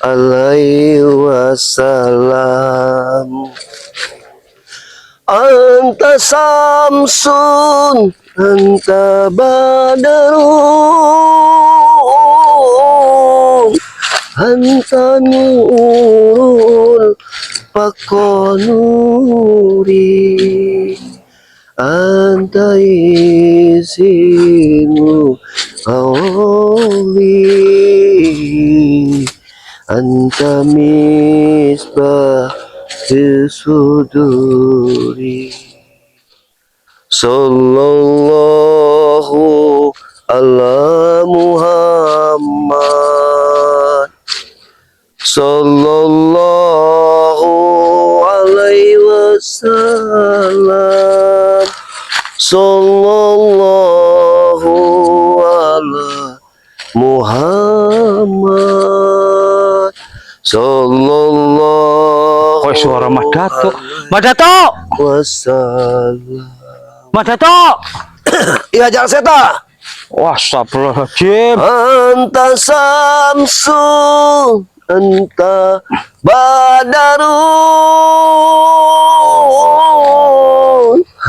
alaihi wasallam. Anta samsun, anta badarun, anta nurul fakonuri, anta isimu awli, anta misbah suduri. Sallallahu ala Muhammad, sallallahu alaihi wasallam, sallallahu ala Muhammad, sallallahu. Kok suara Mas Dato? Mas Dato! Wassalam. Mas Dato! Iya, jangan seta. Wah, astagfirullahaladzim. Anta samsu, anta badarun,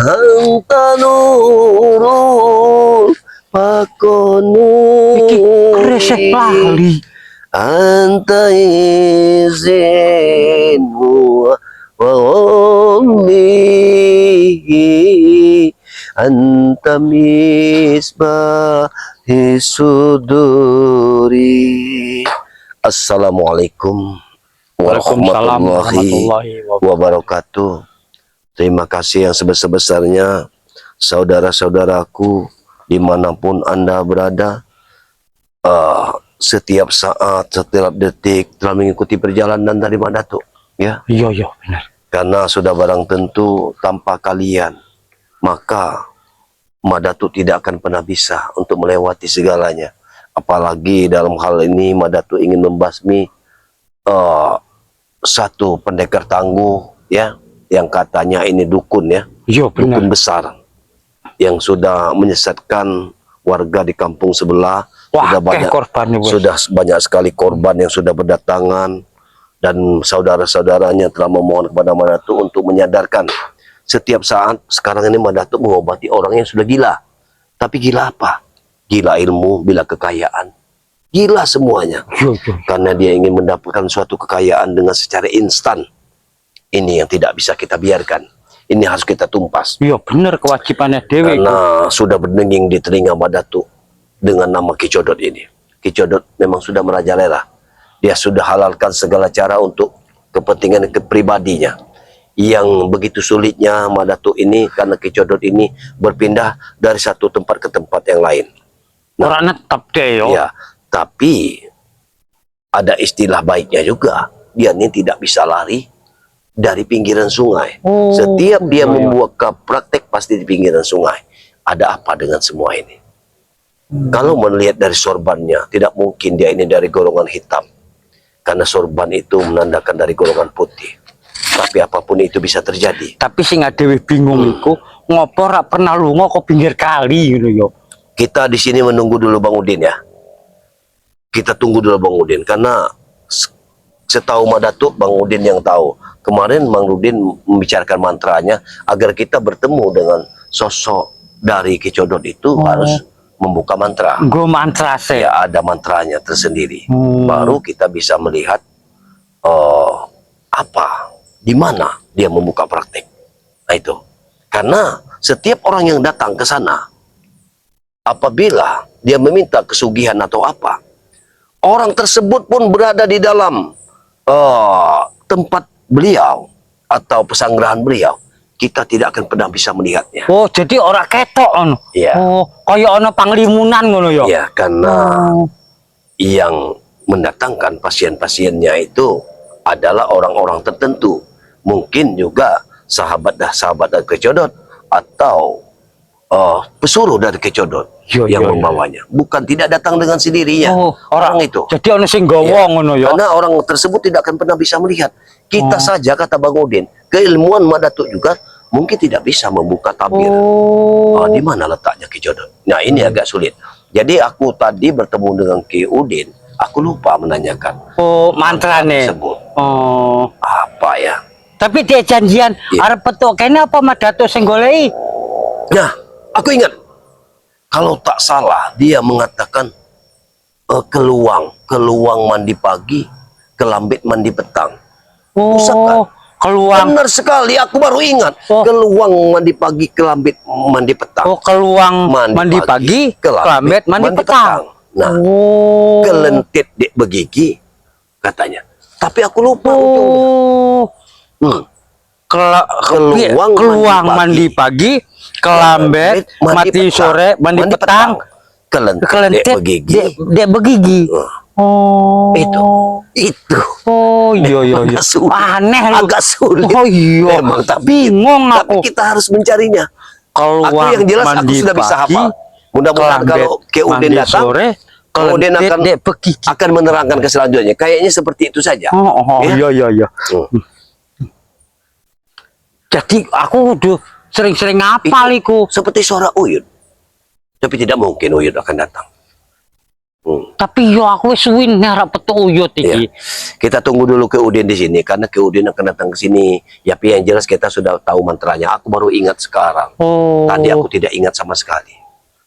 anta nurul fakonuri. Iki kresek lali. Anta izinmu wa ummi, anta misbahi suduri. Assalamualaikum warahmatullahi wabarakatuh. Terima kasih yang sebesar-besarnya saudara-saudaraku dimanapun Anda berada. Setiap saat, setiap detik telah mengikuti perjalanan dari Mas Dato, ya. Iya, benar. Karena sudah barang tentu tanpa kalian, maka Mas Dato tidak akan pernah bisa untuk melewati segalanya. Apalagi dalam hal ini Mas Dato ingin membasmi satu pendekar tangguh, ya, yang katanya ini dukun, ya. Iya, benar. Dukun besar yang sudah menyesatkan warga di kampung sebelah. Wah, sudah banyak sekali korban yang sudah berdatangan, dan saudara-saudaranya telah memohon kepada Mas Dato untuk menyadarkan. Setiap saat sekarang ini Mas Dato mengobati orang yang sudah gila. Tapi gila apa? Gila ilmu, gila kekayaan, gila semuanya. Karena dia ingin mendapatkan suatu kekayaan dengan secara instan. Ini yang tidak bisa kita biarkan. Ini harus kita tumpas. Iya, benar, kewajibannya dewi. Karena sudah berdenging di telinga Mas Dato dengan nama Ki Codot ini. Ki Codot memang sudah merajalela. Dia sudah halalkan segala cara untuk kepentingan pribadinya. Yang begitu sulitnya Mas Dato ini karena Ki Codot ini berpindah dari satu tempat ke tempat yang lain. Orang netap deh, yo. Ya, tapi ada istilah baiknya juga. Dia ini tidak bisa lari dari pinggiran sungai. Setiap dia membuat praktek pasti di pinggiran sungai. Ada apa dengan semua ini? Kalau melihat dari sorbannya, tidak mungkin dia ini dari golongan hitam. Karena sorban itu menandakan dari golongan putih. Tapi apapun itu bisa terjadi. Tapi sing dewi bingung iku, ngopo ora pernah lunga ke pinggir kali gitu, yo. Kita di sini menunggu dulu Bang Udin, ya. Kita tunggu dulu Bang Udin, karena setahu Mas Dato, Bang Udin yang tahu. Kemarin Bang Udin membicarakan mantranya agar kita bertemu dengan sosok dari Ki Codot itu harus membuka mantra. Gue mantra sih. Ya, ada mantranya tersendiri. Baru kita bisa melihat di mana dia membuka praktek. Nah itu. Karena setiap orang yang datang ke sana, apabila dia meminta kesugihan atau apa, orang tersebut pun berada di dalam tempat beliau atau pesanggrahan beliau, kita tidak akan pernah bisa melihatnya. Oh, jadi orang ketok ono. Ya. Oh, kayak ono panglimunan ngono ya. Ya, karena yang mendatangkan pasien-pasiennya itu adalah orang-orang tertentu. Mungkin juga sahabat dari Ki Codot atau pesuruh dari Ki Codot yang membawanya. Bukan tidak datang dengan sendirinya. Orang itu. Jadi ono sing gawa ngono ya. Karena orang tersebut tidak akan pernah bisa melihat. Kita saja, kata Bang Udin, keilmuan Mas Dato juga mungkin tidak bisa membuka tabir. Di mana letaknya Ki Codot? Nah, ini agak sulit. Jadi aku tadi bertemu dengan Ki Udin Aku lupa menanyakan. Oh, mantrane. Tersebut. Oh. Apa ya? Tapi dia janjian Iya. arep petuk kene apa mah Datuk sing goleki? Nah, aku ingat. Kalau tak salah, dia mengatakan keluang mandi pagi, kelambit mandi petang. Pusaka. Oh, keluang. Benar sekali, aku baru ingat. Oh. Keluang mandi pagi, kelambit mandi petang. Oh, keluang mandi pagi, kelambit mandi petang. Nah, Oh. kelentit dek begigi katanya. Tapi aku lupa ujungnya. Oh. Hmm. Keluang mandi pagi, kelambet mati sore, mandi petang. Kelentit dek begigi. Dek begigi. Oh. Itu. Oh, iya. Agak sulit. Aneh lu. Agak sulit. Oh iya. Memang, tapi bingung tapi aku. kita harus mencarinya. Keluang Aku yang jelas aku mandi sudah bisa pagi, hafal. Mudah-mudahan kalau ke Udin mandi datang, sore, Udin kelentit akan dek begigi. akan menerangkan ke selanjutnya. Kayaknya seperti itu saja. Ya? Iya. Hmm. Jadi aku udah sering-sering ngapal iku. Seperti suara Uyut. Tapi tidak mungkin Uyut akan datang. Tapi yo aku wis suwin ngarep petuk Uyut iki. Iya. Kita tunggu dulu ke Udin di sini karena ke Udin akan datang ke sini. Ya, tapi yang jelas kita sudah tahu mantranya. Aku baru ingat sekarang. Oh. Tadi aku tidak ingat sama sekali.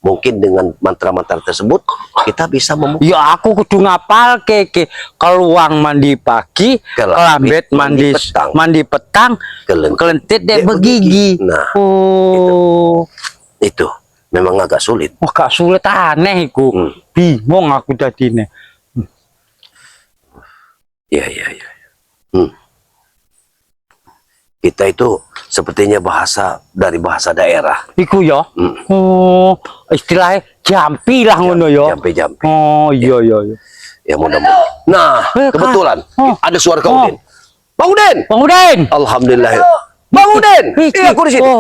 Mungkin dengan mantra-mantra tersebut kita bisa membuka. Ya aku kudu ngapal ke keluang mandi pagi, kelambet mandi petang, kelentit dek begigi. Nah, oh. itu memang agak sulit. Wah, gak sulit, aneh iku. Bingung aku dadine. Iya. Kita itu sepertinya dari bahasa daerah. Iku ya. Oh, istilahnya jampi lah ngono ya. Jampi. Oh, iya. Ya mudah-mudahan. Nah, kebetulan ada suara Kang Udin. Bang Udin. Alhamdulillah. Bang Udin. Iya, aku di sini.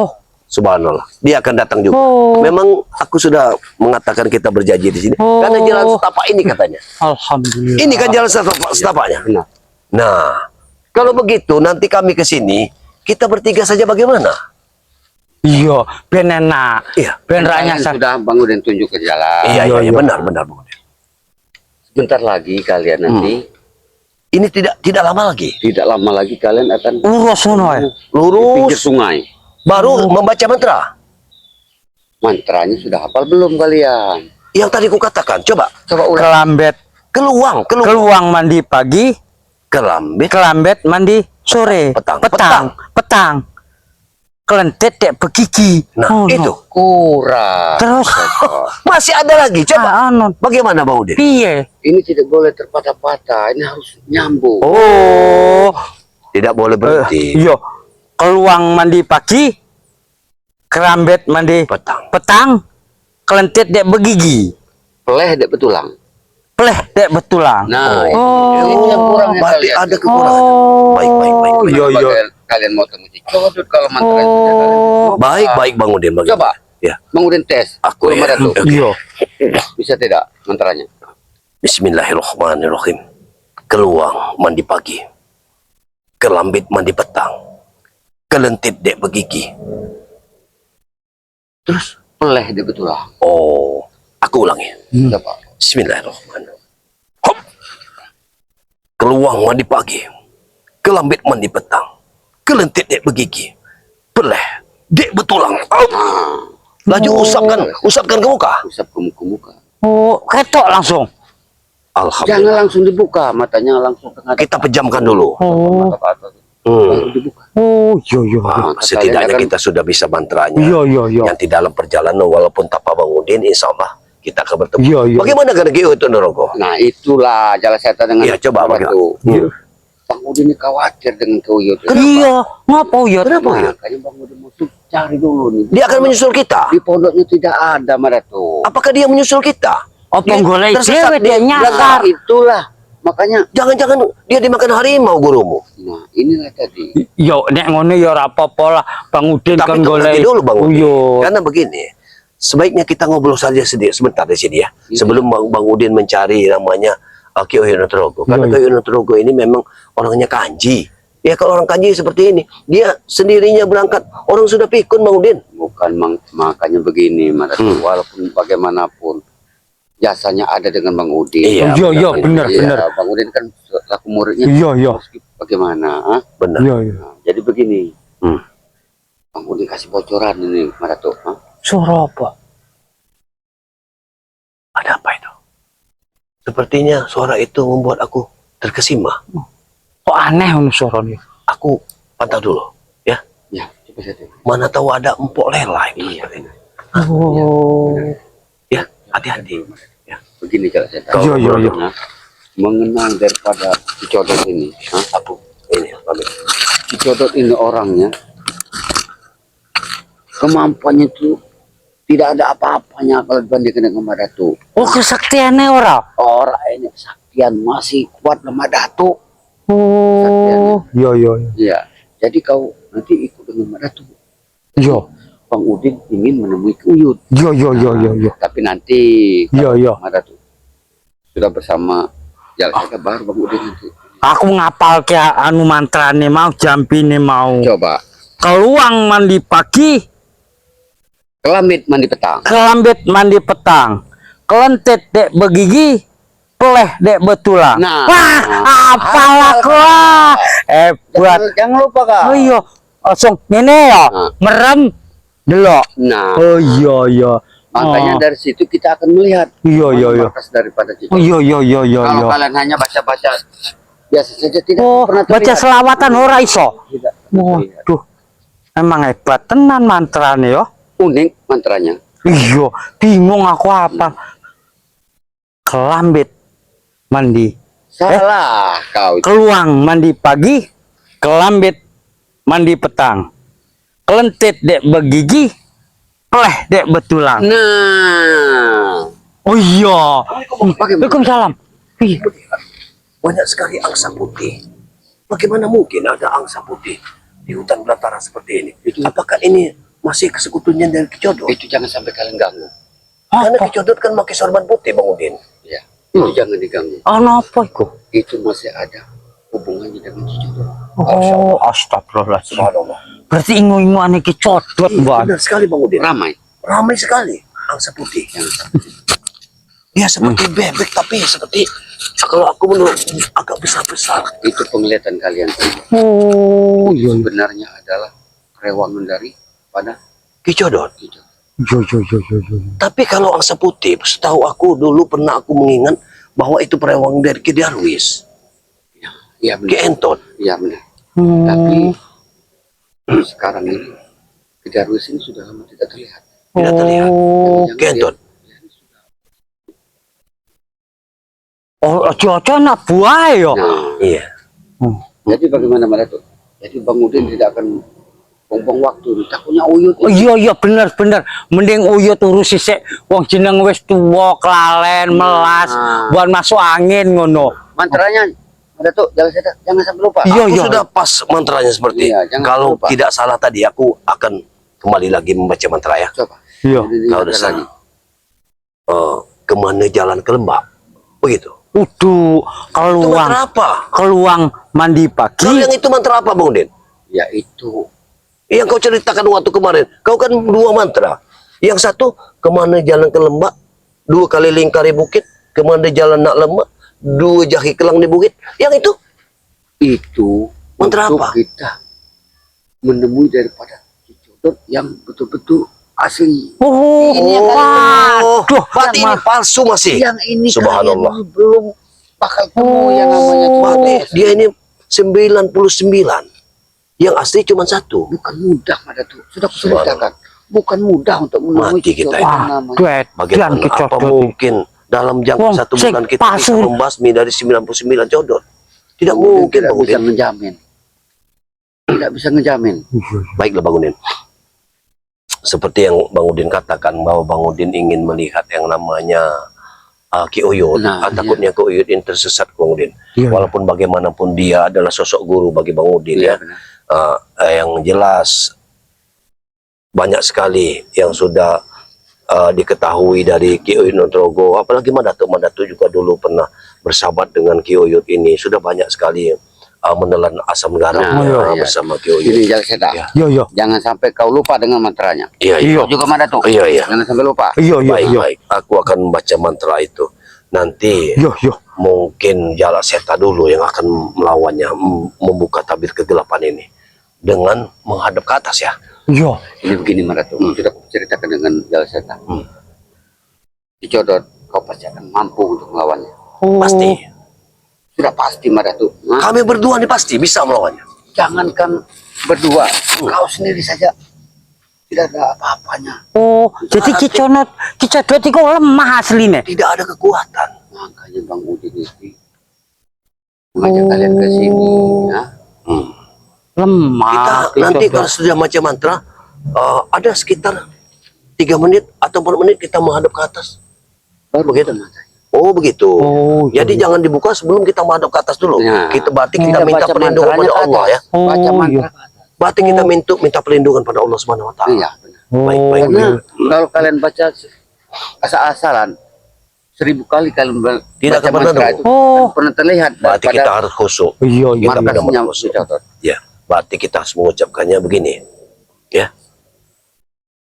Subhanallah. Dia akan datang juga. Memang aku sudah mengatakan kita berjanji di sini. Karena jalan setapak ini katanya. Alhamdulillah. Ini kan jalan setapaknya. Nah, kalau begitu nanti kami ke sini, kita bertiga saja bagaimana? Iya, ben enak. Iya. Ben ranyasa. Sudah Bang Udin tunjuk ke jalan. Iya, benar Bang Udin. Sebentar lagi kalian nanti, Ini tidak lama lagi. tidak lama lagi kalian akan Urus ngono ya. di pinggir Lurus sungai. baru membaca mantra. Mantranya sudah hafal belum kalian? Yang tadi ku katakan, coba ulang. Kelambet, Keluang mandi pagi, kelambet mandi sore, petang. Kelentit dek begigi. Nah, itu. Kurang. Terus Masih ada lagi. Coba. anon. Bagaimana Bang Udin? Piye? Ini tidak boleh terpatah-patah. Ini harus nyambung. Oh, Tidak boleh berhenti. iya. Keluang mandi pagi, kelambet mandi petang, kelentit dek begigi, Peleh dek betulang. pleh dek betulang. Nah, Oh. ini yang kurang ya Berarti kalian. ada kekurangan. Baik. Iya. Kalian mau temu Cicodut kalau mantra itu kalian. Baik Bang Udin. Bagaimana? Coba. Ya. Bang Udin tes. Aku Belum ada tuh. Iya. Bisa tidak mantranya? Bismillahirrahmanirrahim. Keluang mandi pagi, kelambit mandi petang, kelentit dek begigi. Terus peleh dek betulang. Oh, aku ulangi. Coba. Bismillahirrahmanirrahim. Hop. Keluang mandi pagi, kelambit mandi petang, kelentit dek begigi, peleh dek betulang. Hop. Laju usapkan ke muka. Usap ke muka. Oh, ketok langsung. Alhamdulillah. Jangan langsung dibuka, matanya langsung tengah. Kita pejamkan dulu. Oh, Baru dibuka. oh, iya. Setidaknya akan- kita sudah bisa mantranya. Iya. Yang di dalam perjalanan walaupun tanpa Bang Udin, insya Allah kita akan bertemu. Iya. Bagaimana kan itu Norogo? Nah, itulah jalan setan dengan Iya, coba apa bagaimana? tuh. Bang Udin ini khawatir dengan Uyut. Iya, ngapa ya? Kenapa ya? Makanya Bang Udin mau cari dulu nih. Dia akan menyusul kita. Di pondoknya tidak ada mereka tuh. Apakah dia menyusul kita? Apa Dia golek tersesat, dhewe dia nyasar. Nah, itulah. Makanya, Jangan-jangan dia dimakan harimau gurumu. nah inilah tadi. Yo nek ngono ya ora apa-apa lah, Bang Udin Tapi kan tunggu nanti golek. dulu Bang Udin. Uyut. Karena begini, sebaiknya kita ngobrol saja sebentar di sini ya. Iya. Sebelum Bang Udin mencari namanya Ki Oyonotrogo. Karena Iya. Ki Oyonotrogo ini memang orangnya kanji. Ya kalau orang kanji seperti ini, dia sendirinya berangkat, orang sudah pikun Bang Udin. Bukan makanya begini, walaupun bagaimanapun jasanya ada dengan Bang Udin. Iya, benar. Bang Udin kan laku muridnya. Iya. Bagaimana? Ah? Benar. Iya. Nah, jadi begini, Hmm. Bang Udin kasih bocoran ini, Madatuk. Ah? Suara apa? Ada apa itu? Sepertinya suara itu membuat aku terkesima. Kok aneh ini suaranya? Aku pantau dulu, ya. Ya, coba saja. Mana tahu ada empok lelai. Iya. Oh. Ya, hati-hati. Ya. Begini kalau saya Iya, iya. Nah, mengenal daripada Cicodot ini. Ah? Aku ini, pamit. Cicodot ini orangnya, kemampuannya itu tidak ada apa-apanya kalau dibandingkan dengan Madatuk. Oh, kesaktiannya orang. Orang ini kesaktian masih kuat sama Madatuk. Oh. Iya. Iya. Jadi kau nanti ikut dengan Madatuk. Iya. Bang Udin ingin menemui Uyut. Iya. Tapi nanti Iya. Madatuk sudah bersama jalan baru Bang Udin nanti. Aku ngapal ke anu mantrane mau jampine mau. Coba Keluang mandi pagi, kelamit mandi petang. kelambit mandi petang, kelentit dek begigi, peleh dek betulang. Nah. Wah, apalah kau. Buat. Jangan lupa Kak. Oh iya, langsung ini ya, Nah. merem delok. Nah, Oh iya. makanya dari situ kita akan melihat Iya. markas daripada Cicodot. Oh iya. Kalau kalian hanya baca-baca biasa saja tidak Oh, pernah baca terlihat. selawatan ora iso. Tidak pernah terlihat. Waduh, emang hebat tenan mantrane yo. Unik mantranya. Iya, bingung aku apa. Kelambit mandi, Salah kau itu. keluang mandi pagi, kelambit mandi petang, kelentit dek begigi, peleh dek betulang. Nah, Oh iya. bagaimana? Waalaikumsalam. Ih, Banyak sekali angsa putih. Bagaimana mungkin ada angsa putih di hutan belantara seperti ini? Apakah ini masih kesekutunya dari Kicodot? Itu jangan sampai kalian ganggu. Karena apa? Kicodot kan pakai sorban putih, Bang Udin. Ya, itu jangan diganggu. Apa itu? Itu masih ada hubungannya dengan Cicodot. Oh, astagfirullahaladzim. Subhanallah. Berarti ingu-ingu aneh kecodot, Bang. Benar sekali, Bang Udin. Ramai. Ramai sekali angsa putih. Yang Dia seperti bebek, tapi seperti kalau aku menurut agak besar-besar. itu penglihatan kalian. Oh, Itu sebenarnya adalah rewangan dari pada Kicodot. Cicodot. Iya. Tapi kalau angsa putih, setahu aku dulu pernah aku mengingat bahwa itu perewang dari Ki Darwis, Iya Ki benar. Entot. Iya benar. Hmm. Tapi sekarang ini Kedarwis ini sudah lama tidak terlihat. Tidak terlihat. Oh, Ki Entot. cocok nak buah yo. Nah, Iya. jadi bagaimana Madatuk? Jadi Bang Udin tidak akan buang-buang waktu. Takutnya Uyut. Oh, iya bener. Mending uyut urus sisik wong jeneng wis tuwa, kelalen, melas, buat masuk angin ngono. Mantranya Madatuk jangan sampai lupa. Iya. Aku sudah pas mantranya seperti. Iya, jangan Kalau lupa. tidak salah tadi, aku akan kembali lagi membaca mantra ya. Coba. Iya. Jadi Kalau ada udah lagi. salah. Kemana jalan ke lembah? Begitu. Udah Itu mantra apa? keluang mandi Kalau pagi. yang itu mantra apa, Bang Udin? Yaitu Yang kau ceritakan waktu kemarin. Kau kan dua mantra. Yang satu, kemana jalan ke lembah? 2 kali lingkari bukit. Kemana jalan nak lembah? 2 jahi kelang di bukit. Yang itu mantra untuk apa? kita menemui daripada Cicodot yang betul-betul asli. Oh, Ini yang waduh, Berarti ini palsu masih. Yang ini Subhanallah. kalian belum bakal temu yang namanya Berarti Cicodot. dia ini 99. Yang asli cuma 1. Bukan mudah Madatuk. Sudah kuceritakan. Bukan mudah untuk menemui Mati kita Cicodot ini. yang namanya. duet Bagaimana dan apa kecodot. mungkin dalam jangka Wong, 1 sik, bulan kita palsu. bisa membasmi dari 99 codot? Tidak Bang Udin mungkin, tidak Bang bisa Udin. menjamin. Tidak bisa ngejamin. Baiklah, Bang Udin. Seperti yang Bang Udin katakan bahwa Bang Udin ingin melihat yang namanya Ki Uyut. Nah, Takutnya Ki Uyut ini tersesat, Bang Udin. Iya. Walaupun bagaimanapun dia adalah sosok guru bagi Bang Udin ya. Iya, benar. Yang jelas banyak sekali yang sudah diketahui dari Ki Uyut Nugroho. Apalagi Madatuk juga dulu pernah bersahabat dengan Ki Uyut ini. Sudah banyak sekali menelan asam garam Nah, iya. bersama Ki Uyut. Ini Jala Seta. Ya. Yo. Jangan sampai kau lupa dengan mantranya. Iya, iya. Kau juga mana tuh? Iya, iya. Jangan sampai lupa. Yo. Baik, baik. Aku akan membaca mantra itu. Nanti Yo. mungkin Jala Seta dulu yang akan melawannya, membuka tabir kegelapan ini dengan menghadap ke atas ya. Yo. Ini begini Maratu. Sudah aku ceritakan dengan Jala Seta. Dicodot, kau pasti akan mampu untuk melawannya. Pasti. Sudah pasti Maratu. Kami berdua nih pasti bisa melawannya. Jangankan berdua, kau sendiri saja tidak ada apa-apanya. Oh, jadi Kicodot itu lemah aslinya. Tidak ada kekuatan. Makanya Bang Udin itu mengajak kalian ke sini. Ya. Lemah. Kita nanti Kicodot. kalau sudah baca mantra, ada sekitar 3 menit atau 4 menit kita menghadap ke atas. Baru Begitu. matanya. Oh begitu. Oh, Jadi jangan dibuka sebelum kita menghadap ke atas dulu. Ya. Kita kita minta baca perlindungan mantranya pada ke Allah atas. ya. Baca Oh, mantra iya. ke atas. Berarti kita minta perlindungan pada Allah Subhanahu wa taala. Iya, benar. Baik, baik. Karena kalau kalian baca asal-asalan 1000 kali kalian Tidak baca akan pernah mantra nemu. itu Oh. akan pernah terlihat Berarti daripada kita harus khusyuk. Iya. Kita benar markasnya khusyuk. dicatat. Ya, berarti kita harus mengucapkannya begini. Ya.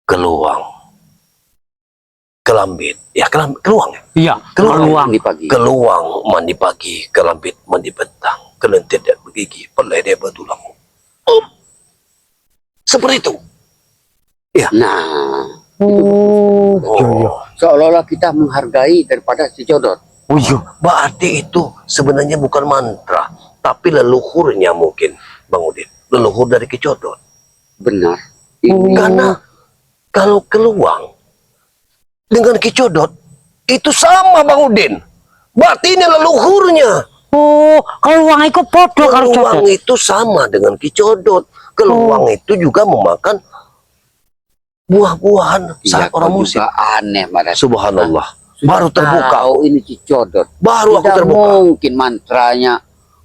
Keluang. Kelambit. Ya, keluang ya. Iya. Keluang di pagi. Keluang mandi pagi, kelambit mandi petang, kelentir dan bergigi, pelai dia bertulang. Seperti itu. Nah, Oh. Iya. seolah-olah kita menghargai daripada si Codot. Oh, iya. Berarti itu sebenarnya bukan mantra, tapi leluhurnya mungkin, Bang Udin. Leluhur dari Kicodot. Benar. Ini Karena kalau keluang dengan Kicodot itu sama, Bang Udin. Berarti ini leluhurnya. Oh, keluang itu podo kalau Keluang Codot. itu sama dengan Kicodot. Keluang itu juga memakan buah-buahan ya, saat orang kau musim. juga aneh, Maratu. Subhanallah. Sudah Baru terbuka. tahu ini si Codot. Baru aku Tidak terbuka. mungkin mantranya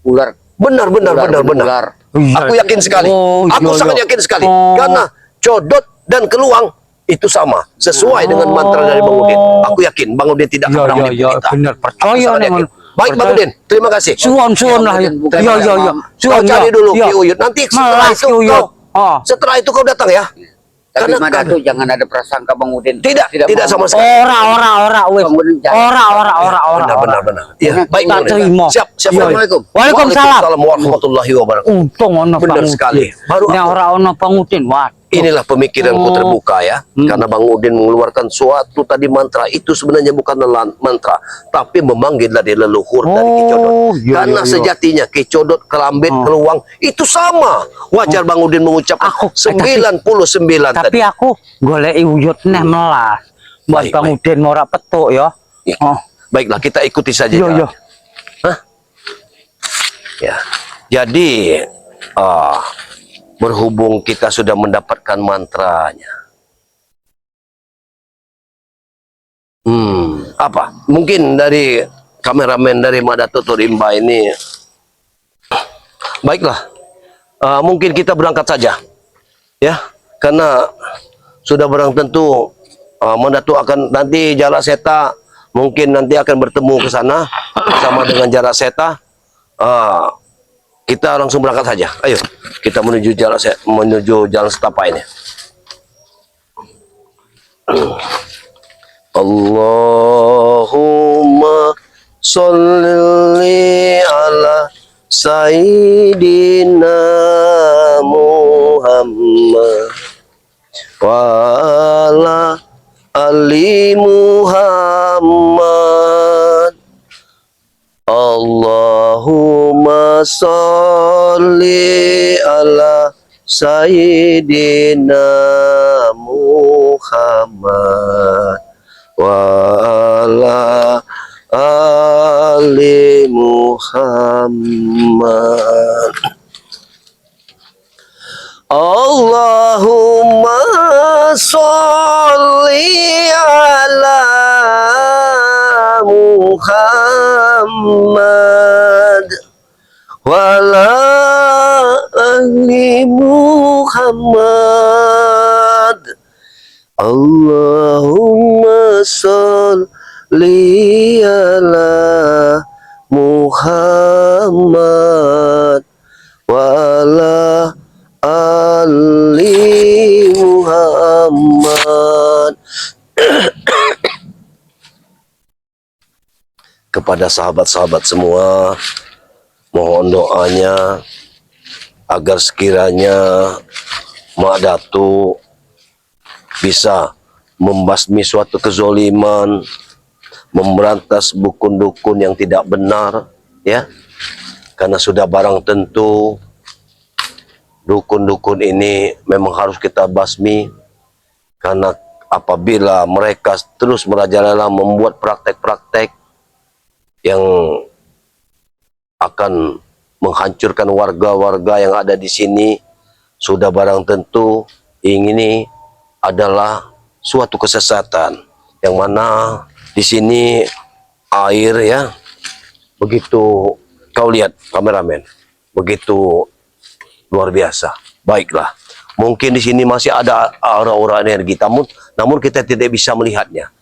ular. Benar. Ular. Iya. Aku yakin sekali. Oh, Aku iya, sangat iya. yakin sekali. Oh. Karena Codot dan Keluang itu sama. Sesuai dengan mantra dari Bang Udin. Aku yakin Bang Udin tidak Iya, akan pernah iya, menipu iya, kita. benar. Aku Percaya sangat nih, yakin. Man. Baik Bang Percaya. Udin, terima kasih. Suon lah. Bukan Iya, iya, iya. Kau cari dulu Iya. Ki Uyut. Nanti setelah Malas itu Ki Uyut. kau setelah itu kau datang ya. Tapi Karena Maratu jangan ada prasangka Bang Udin. Tidak sama mau. sekali. Ora, wes. Bang Udin jangan. Ora. Benar. Iya, Benar. baik Tak Bang Udin. terima. Siap. Iya. Assalamualaikum. Waalaikumsalam. warahmatullahi wabarakatuh. Untung ono Benar Bang sekali. Udin. Baru Nek aku- ora ono Bang Udin, wah. Inilah pemikiranku Oh. terbuka ya. Karena Bang Udin mengeluarkan suatu tadi mantra itu sebenarnya bukan mantra, tapi memanggil dari leluhur dari Kicodot. iya, Karena iya. sejatinya Kicodot, Kelambit, Keluang itu sama. Wajar Bang Udin mengucap Aku- 99 Tapi tadi. aku goleki Uyut neh melas. Buat Baik, Bang baik. Udin ora petuk ya. Ya. Oh. Baiklah, kita ikuti saja. Iya, jalannya. iya. Ya. Jadi berhubung kita sudah mendapatkan mantranya. Apa? Mungkin dari kameramen dari Madato Torimba ini. Baiklah. Mungkin kita berangkat saja. Ya, karena sudah barang tentu Madato akan nanti Jala Seta mungkin nanti akan bertemu ke sana bersama dengan Jala Seta. Kita langsung berangkat saja. Ayo, kita menuju jalan setapak ini. Allahumma sholli ala Sayyidina Muhammad wa ala ali Muhammad. Allahumma sholli ala Sayyidina Muhammad wa ala ali Muhammad. Allahumma sholli ala Muhammad wala ali Muhammad. Allahumma sholli ala Muhammad kepada sahabat-sahabat semua, mohon doanya agar sekiranya Mak Datuk bisa membasmi suatu kezoliman, memberantas dukun-dukun yang tidak benar, ya. Karena sudah barang tentu dukun-dukun ini memang harus kita basmi, karena apabila mereka terus merajalela membuat praktek-praktek yang akan menghancurkan warga-warga yang ada di sini, sudah barang tentu ini adalah suatu kesesatan, yang mana di sini air, ya, begitu kau lihat kameramen, begitu luar biasa. Baiklah, mungkin di sini masih ada aura-aura energi, namun kita tidak bisa melihatnya.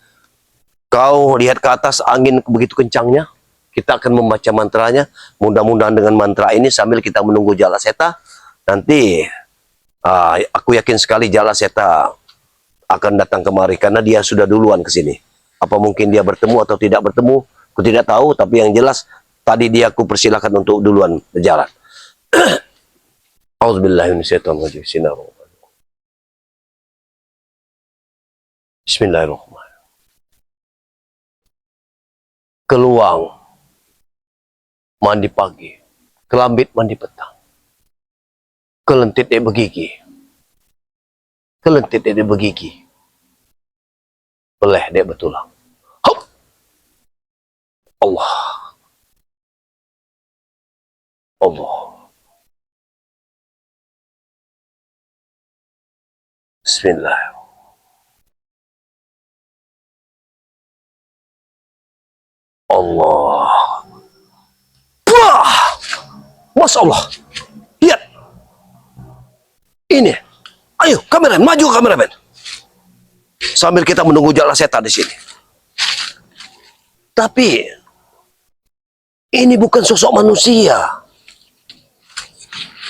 Kau lihat ke atas, angin begitu kencangnya. Kita akan membaca mantranya. Mudah-mudahan dengan mantra ini sambil kita menunggu Jala Seta, nanti aku yakin sekali Jala Seta akan datang kemari karena dia sudah duluan ke sini. Apa mungkin dia bertemu atau tidak bertemu, aku tidak tahu, tapi yang jelas tadi dia aku persilakan untuk duluan berjalan. Auzubillahiminasyaitonirrajim. Bismillahirrahmanirrahim. Keluang mandi pagi, kelambit mandi petang, kelentit dia begigi, kelentit dia begigi, beleh dia betulang. Hop! Allah, Allah. Bismillah. Allah. Wah! Masya Allah. Lihat. Ini. Ayo, kameramen, maju kameramen. Sambil kita menunggu Jala Seta di sini. Tapi ini bukan sosok manusia.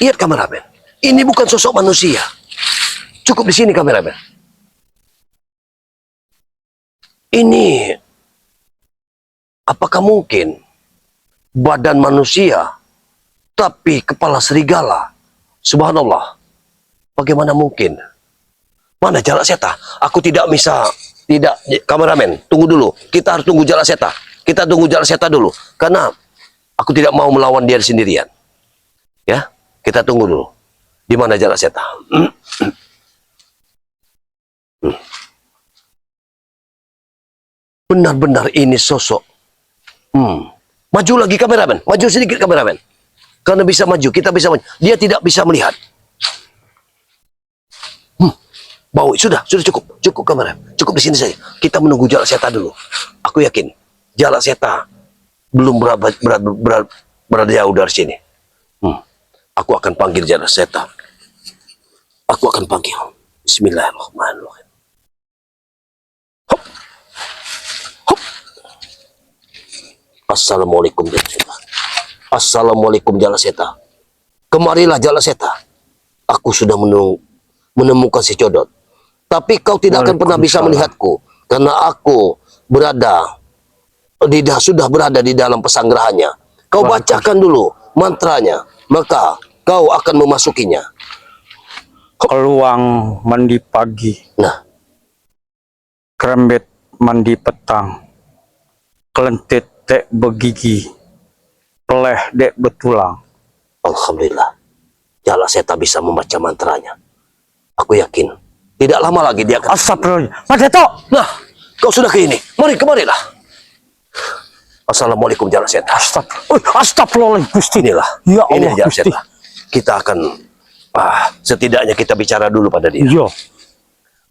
Lihat kameramen. Ini bukan sosok manusia. Cukup di sini kameramen. Ini apakah mungkin badan manusia tapi kepala serigala? Subhanallah. Bagaimana mungkin? Mana Jala Seta? Aku tidak bisa, tidak, kameramen, tunggu dulu. Kita harus tunggu Jala Seta. Kita tunggu Jala Seta dulu. Karena aku tidak mau melawan dia sendirian. Ya, kita tunggu dulu. Di mana Jala Seta? Benar-benar ini sosok. Maju lagi kameramen, maju sedikit kameramen. Karena bisa maju, kita bisa maju. Dia tidak bisa melihat. Bau, sudah cukup kameramen. Cukup di sini saja. Kita menunggu Jala Seta dulu. Aku yakin Jala Seta belum berada jauh dari sini. Aku akan panggil Jala Seta. Aku akan panggil. Bismillahirrahmanirrahim. Hop. Hop. Assalamualaikum Jala Seta. Assalamualaikum Jala Seta. Kemarilah Jala Seta. Aku sudah menemukan si Codot. Tapi kau tidak akan pernah bisa melihatku karena aku sudah berada di dalam pesanggerahannya. Kau bacakan dulu mantranya, maka kau akan memasukinya. Keluang mandi pagi, Nah, kerembet mandi petang, kelentit dek begigi, peleh dek betulang. alhamdulillah. Jala Seta bisa membaca mantranya. Aku yakin tidak lama lagi dia akan. Astagfirullah. Mas Datuk. Nah, kau sudah ke ini. Kemarilah. Assalamualaikum Jala Seta. Astagfirullah Gusti. Inilah. Ya Ini Allah Jala Gusti. Seta. Kita akan setidaknya kita bicara dulu pada dia. Iya.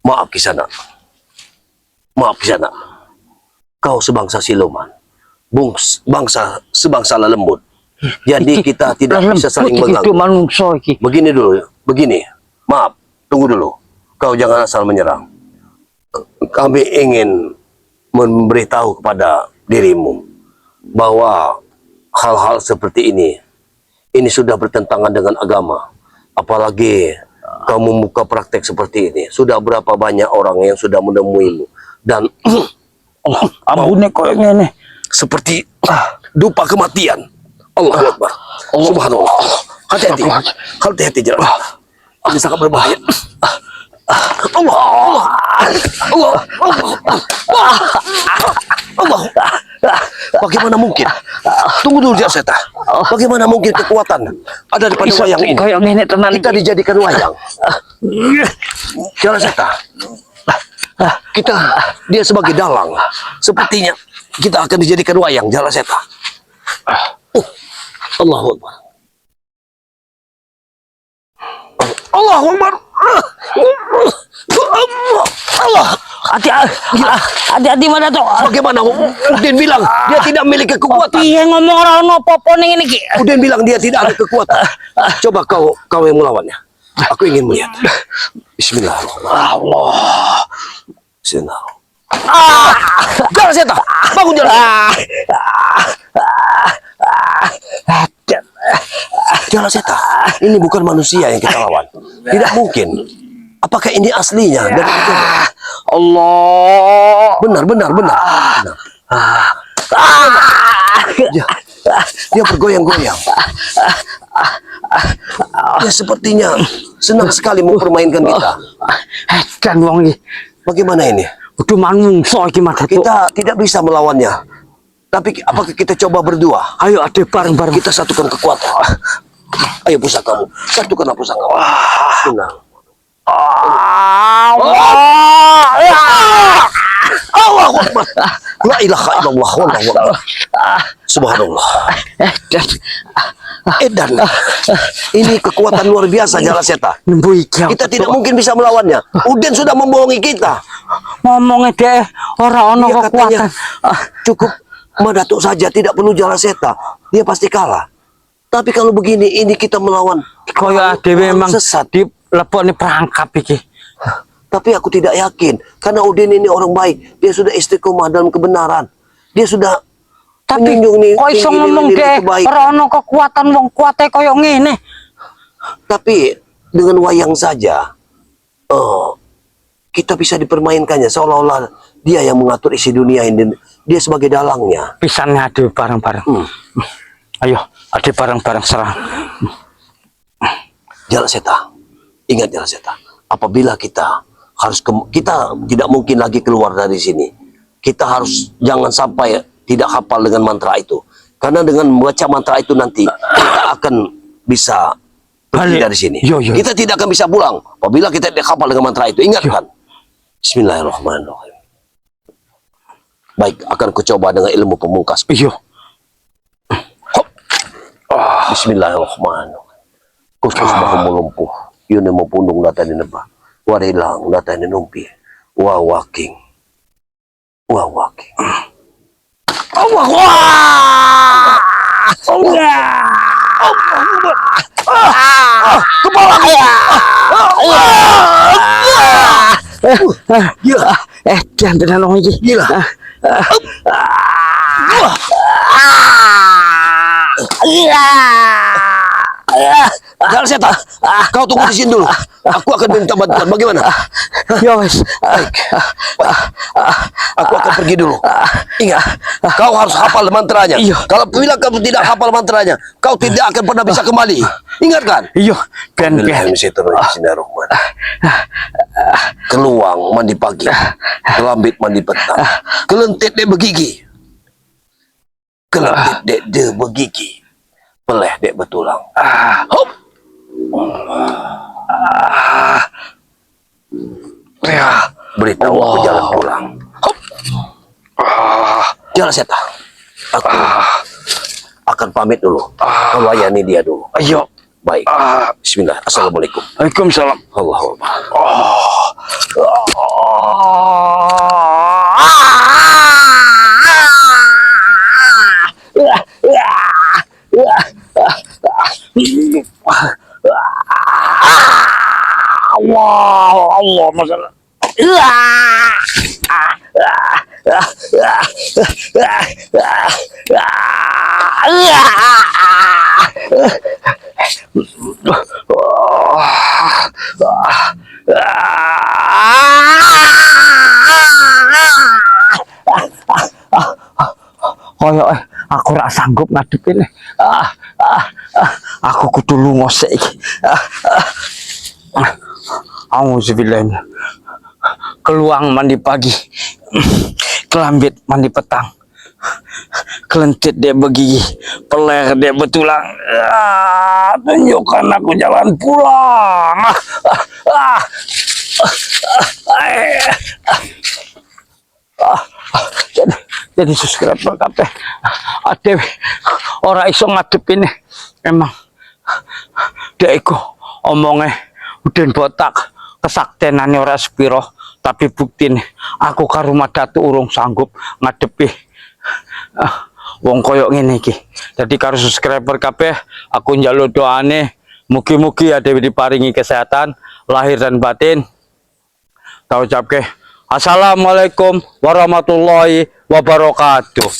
Maaf Kisana. Kau sebangsa siluman. Sebangsa lembut. Jadi kita tidak bisa saling mengganggu. Begini dulu, begini. Maaf, tunggu dulu. Kau jangan asal menyerang. Kami ingin memberitahu kepada dirimu bahwa hal-hal seperti ini sudah bertentangan dengan agama. Apalagi kau membuka praktek seperti ini. Sudah berapa banyak orang yang sudah menemuimu dan Allah, ampun kok ngene. seperti dupa kematian. Allahu Akbar. Subhanallah. Hati-hati. Hati-hati jalan. Ini sangat berbahaya. Allah. Allah. Allah. Bagaimana mungkin? Tunggu dulu Jalseta. Bagaimana mungkin kekuatan ada pada wayang ini? Kayak ngene tenan Kita dijadikan wayang. Jalseta. Dia sebagai dalang. Sepertinya kita akan dijadikan wayang Jalseta. Allahu Akbar. Allahu Akbar. Allah. Hati-hati mana tuh? Bagaimana? Udin bilang dia tidak memiliki kekuatan. Piye ngomong ora ono apa-apa ning ngene iki. Udin bilang dia tidak ada kekuatan. Coba kau yang melawannya. Aku ingin melihat. Bismillahirrahmanirrahim. Allah. Bismillah. Jangan setan. Bangun jalan. Jangan setan. Ini bukan manusia yang kita lawan. Tidak mungkin. Apakah ini aslinya? Dan Allah. benar. Dia bergoyang-goyang. Dia sepertinya senang sekali mempermainkan kita. Dan wong iki. Bagaimana ini? Udah manungsa iki mah Datuk. Kita tidak bisa melawannya. Tapi apakah kita coba berdua? Ayo ade bareng-bareng. Kita satukan kekuatan. Ayo pusakamu. Satukanlah pusakamu. Tenang. Allahu Akbar. La ilaha illallah wallahu akbar. Subhanallah. Edan. Ini kekuatan luar biasa Jalseta. Kita tidak mungkin bisa melawannya. Udin sudah membohongi kita. Ngomongnya deh ora ono Dia katanya kekuatan. cukup Madatuk saja, tidak perlu Jalseta. Dia pasti kalah. Tapi kalau begini, ini kita melawan Kaya dhewe memang sesat. dilepokne perangkap iki. Tapi aku tidak yakin, karena Udin ini orang baik. Dia sudah istiqomah dalam kebenaran. Dia sudah Tapi menjunjung kok iso ngomong deh ora ono kekuatan wong kuate kaya ngene. Tapi dengan wayang saja, kita bisa dipermainkannya seolah-olah dia yang mengatur isi dunia ini. Dia sebagai dalangnya. Pisannya ade bareng-bareng. Ayo, ade bareng-bareng serang. Jalseta, ingat Jalseta. Apabila kita tidak mungkin lagi keluar dari sini. Kita harus jangan sampai tidak hafal dengan mantra itu. Karena dengan membaca mantra itu nanti kita akan bisa pergi Balik. dari sini. Yo. Kita tidak akan bisa pulang apabila kita tidak hafal dengan mantra itu. Ingatkan. Bismillahirrahmanirrahim. Baik, akan kucoba dengan ilmu pemungkas. Iyo. Bismillahirrahmanirrahim. Kustus bahu melumpuh. Yune mau pundung data di nebah. Warilang data di numpi. Wawaking. Allah. Kepala gila. Jangan tenan wong iki. Gila. Jalseta, kau tunggu di sini dulu. Aku akan minta bantuan. Bagaimana? Ya wis. Baik. Aku akan pergi dulu. Ingat, kau harus hafal mantranya. Iya. Kalau bila kamu tidak hafal mantranya, kau tidak akan pernah bisa kembali. Ingat kan? Iyo, ben. Keluang mandi pagi, kelambit mandi petang, kelentit dek begigi, kelentit dek de begigi, peleh dek betulang. Hop. Ya, beritahu aku jalan pulang. Hop. Jalan Seta. Aku akan pamit dulu. Kau layani dia dulu. Ayo. Baik. Bismillah. Assalamualaikum. Waalaikumsalam. Allahu Akbar. Allah masalah. koyo aku ora sanggup ngadepin. Aku kudu lunga sik iki. Auzubillah. Keluang mandi pagi, kelambit mandi petang, kelentit dia begigi, peler dia betulang. Tunjukkan aku jalan pulang. Jadi subscriber kabeh adewe ora iso ngadepin emang dek iku omonge uden botak kesaktenane ora sepiro tapi buktine aku karo Madatu urung sanggup ngadepi wong koyo ngene iki. Jadi karo subscriber kabeh aku njaluk doane mugi-mugi adewe diparingi kesehatan lahir dan batin. Tak ucapke assalamualaikum warahmatullahi wabarakatuh.